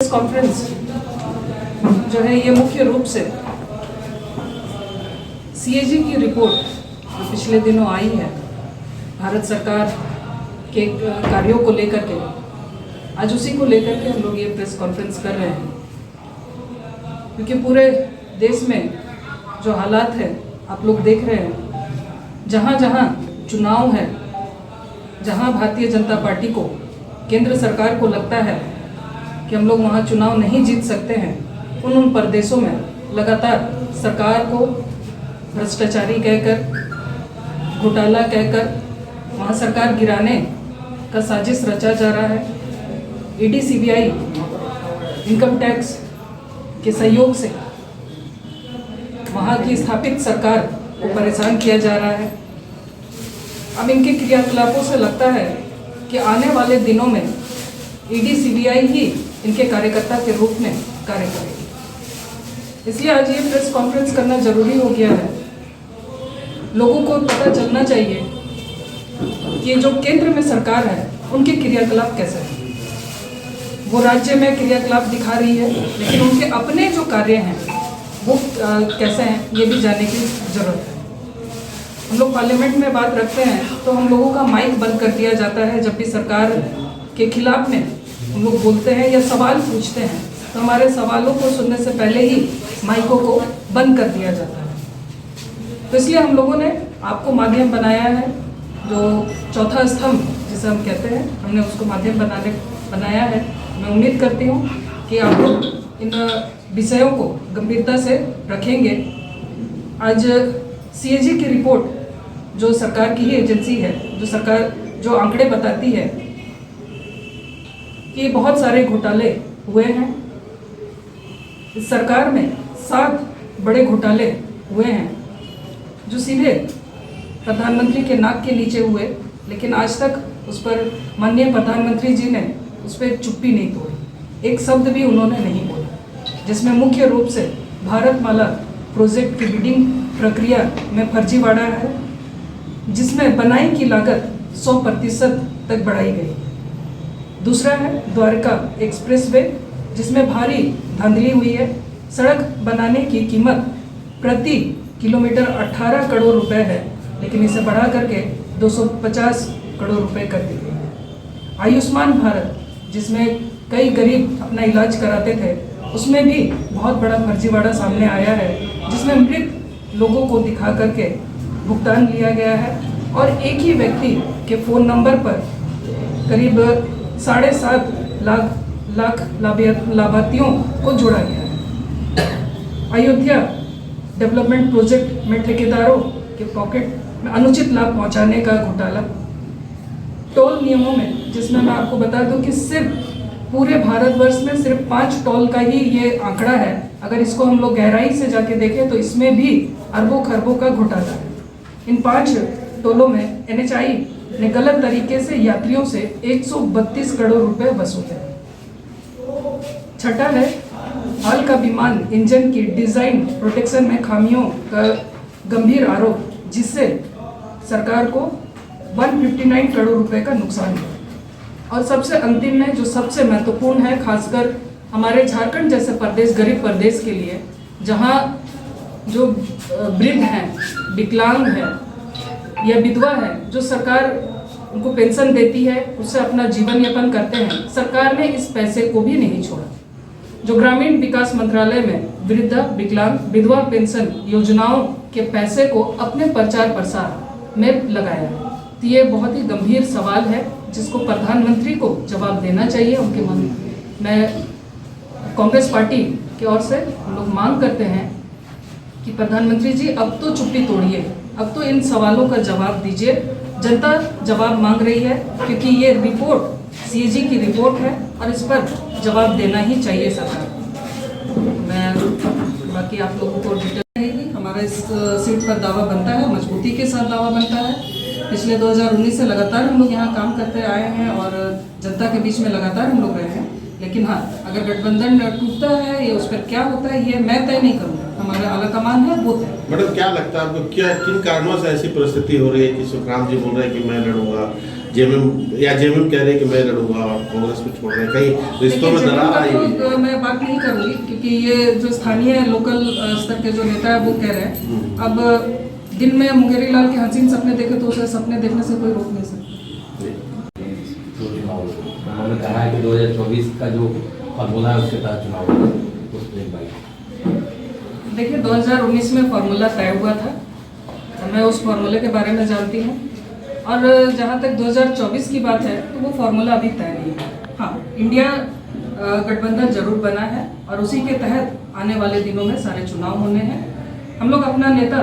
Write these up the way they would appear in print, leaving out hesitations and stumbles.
Press conference जो है ये मुख्य रूप से सीएजी की रिपोर्ट जो पिछले दिनों आई है भारत सरकार के कार्यों को लेकर के, आज उसी को लेकर के हम लोग ये प्रेस कॉन्फ्रेंस कर रहे हैं, क्योंकि पूरे देश में जो हालात है आप लोग देख रहे हैं। जहाँ जहाँ चुनाव है, जहाँ भारतीय जनता पार्टी को, केंद्र सरकार को लगता है कि हम लोग वहाँ चुनाव नहीं जीत सकते हैं, उन प्रदेशों में लगातार सरकार को भ्रष्टाचारी कहकर, घोटाला कहकर वहाँ सरकार गिराने का साजिश रचा जा रहा है। ईडी सीबीआई इनकम टैक्स के सहयोग से वहाँ की स्थापित सरकार को परेशान किया जा रहा है। अब इनके क्रियाकलापों से लगता है कि आने वाले दिनों में ईडी सीबीआई ही इनके कार्यकर्ता के रूप में कार्य करेगी। इसलिए आज ये प्रेस कॉन्फ्रेंस करना जरूरी हो गया है। लोगों को पता चलना चाहिए कि जो केंद्र में सरकार है उनके क्रियाकलाप कैसे हैं। वो राज्य में क्रियाकलाप दिखा रही है, लेकिन उनके अपने जो कार्य हैं वो कैसे हैं ये भी जानने की ज़रूरत है। हम लोग पार्लियामेंट में बात रखते हैं तो हम लोगों का माइक बंद कर दिया जाता है। जब भी सरकार के खिलाफ में हम लोग बोलते हैं या सवाल पूछते हैं तो हमारे सवालों को सुनने से पहले ही माइकों को बंद कर दिया जाता है। तो इसलिए हम लोगों ने आपको माध्यम बनाया है, जो चौथा स्तंभ जिसे हम कहते हैं, हमने उसको माध्यम बनाया है। मैं उम्मीद करती हूँ कि आप लोग इन विषयों को गंभीरता से रखेंगे। आज सीएजी की रिपोर्ट जो सरकार की ही एजेंसी है, जो सरकार जो आंकड़े बताती है कि बहुत सारे घोटाले हुए हैं। इस सरकार में 7 बड़े घोटाले हुए हैं जो सीधे प्रधानमंत्री के नाक के नीचे हुए, लेकिन आज तक उस पर माननीय प्रधानमंत्री जी ने उस पर चुप्पी नहीं तोड़ी, एक शब्द भी उन्होंने नहीं बोला। जिसमें मुख्य रूप से भारतमाला प्रोजेक्ट की बिडिंग प्रक्रिया में फर्जीवाड़ा है, जिसमें बनाई की लागत 100% तक बढ़ाई गई। दूसरा है द्वारका एक्सप्रेसवे, जिसमें भारी धांधली हुई है। सड़क बनाने की कीमत प्रति किलोमीटर 18 करोड़ रुपए है, लेकिन इसे बढ़ा करके 250 करोड़ रुपए कर दी गई है। आयुष्मान भारत, जिसमें कई गरीब अपना इलाज कराते थे, उसमें भी बहुत बड़ा फर्जीवाड़ा सामने आया है, जिसमें मृत लोगों को दिखा करके भुगतान लिया गया है और एक ही व्यक्ति के फ़ोन नंबर पर करीब 7.5 लाख लाभार्थियों को जोड़ा गया है। अयोध्या डेवलपमेंट प्रोजेक्ट में ठेकेदारों के पॉकेट में अनुचित लाभ पहुंचाने का घोटाला। टोल नियमों में, जिसमें मैं आपको बता दूं कि सिर्फ पूरे भारतवर्ष में सिर्फ 5 टोल का ही ये आंकड़ा है। अगर इसको हम लोग गहराई से जाके देखें तो इसमें भी अरबों खरबों का घोटाला है। इन 5 टोलों में NHAI ने गलत तरीके से यात्रियों से 132 करोड़ रुपए वसूले। छठा है हाल का विमान इंजन की डिजाइन प्रोटेक्शन में खामियों का गंभीर आरोप, जिससे सरकार को 159 करोड़ रुपए का नुकसान हुआ। और सबसे अंतिम में जो सबसे महत्वपूर्ण है, खासकर हमारे झारखंड जैसे प्रदेश, गरीब प्रदेश के लिए, जहां जो वृद्ध हैं, विकलांग हैं या विधवा है, जो सरकार उनको पेंशन देती है, उससे अपना जीवन यापन करते हैं, सरकार ने इस पैसे को भी नहीं छोड़ा। जो ग्रामीण विकास मंत्रालय में वृद्धा, विकलांग, विधवा पेंशन योजनाओं के पैसे को अपने प्रचार प्रसार में लगाया है। तो ये बहुत ही गंभीर सवाल है जिसको प्रधानमंत्री को जवाब देना चाहिए उनके मन में। मैं कांग्रेस पार्टी की ओर से हम लोग मांग करते हैं कि प्रधानमंत्री जी अब तो चुप्पी तोड़िए, अब तो इन सवालों का जवाब दीजिए। जनता जवाब मांग रही है, क्योंकि ये रिपोर्ट सीएजी की रिपोर्ट है और इस पर जवाब देना ही चाहिए सरकार। मैं बाकी आप लोगों को डिटेल रहेगी। हमारा इस सीट पर दावा बनता है, मजबूती के साथ दावा बनता है। पिछले 2019 से लगातार हम लोग यहाँ काम करते आए हैं और जनता के बीच में लगातार हम लोग रहे हैं। लेकिन हाँ, अगर गठबंधन टूटता है या उस पर क्या होता है ये मैं तय नहीं करूँगा, हमारा आलाकमान है वो तय। मैडम क्या लगता है आपको, क्या किन कारणों से ऐसी परिस्थिति हो रही है कि सुखराम जी बोल रहे हैं कि मैं लड़ूंगा, जेएमएम या जेएमएम कह रहे हैं कि मैं लड़ूंगा और कांग्रेस को छोड़ रहे हैं, कहीं रिश्तों में दरार आई हुई है। मैं बात नहीं करूंगी क्योंकि ये जो स्थानीय लोकल स्तर के जो नेता है वो कह रहे हैं। अब दिन में मुंगेरी लाल के हसीन सपने देखे तो उसे सपने देखने से कोई रोक नहीं सकता। उन्होंने कहा है कि 2024 का जो फॉर्मूला है उसके तहत चुनाव होगा। देखिए 2019 में फार्मूला तय हुआ था, मैं उस फार्मूले के बारे में जानती हूँ। और जहाँ तक 2024 की बात है तो वो फार्मूला अभी तय नहीं है। हाँ, इंडिया गठबंधन जरूर बना है और उसी के तहत आने वाले दिनों में सारे चुनाव होने हैं। हम लोग अपना नेता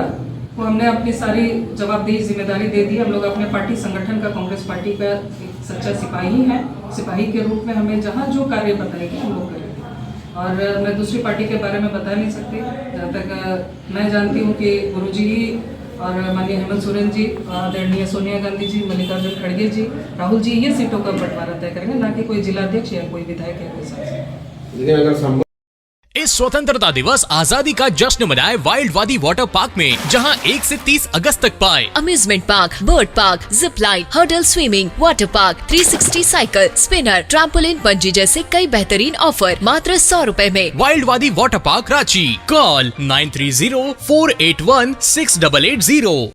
को हमने अपनी सारी जवाबदेही जिम्मेदारी दे दी। हम लोग अपने पार्टी संगठन का, कांग्रेस पार्टी का एक सच्चा सिपाही हैं। सिपाही के रूप में हमें जहाँ जो कार्य बताएंगे हम लोग करेंगे। और मैं दूसरी पार्टी के बारे में बता नहीं सकती। जहाँ तक मैं जानती हूँ कि गुरुजी ही और माननीय हेमंत सोरेन जी, आदरणीय सोनिया गांधी जी, मल्लिकार्जुन खड़गे जी, राहुल जी ये सीटों का बंटवारा तय करेंगे, ना कि कोई जिलाध्यक्ष या कोई विधायक या कोई सांसद। लेकिन अगर इस स्वतंत्रता दिवस आजादी का जश्न मनाए वाइल्ड वादी वाटर पार्क में, जहां 1 से 30 अगस्त तक पाए amusement park, bird park, zip line, hurdle swimming, water park, 360 cycle, spinner, trampoline, bungee जैसे कई बेहतरीन ऑफर मात्र 100 रुपए में। वाइल्ड वादी वाटर पार्क रांची। कॉल 9304816880।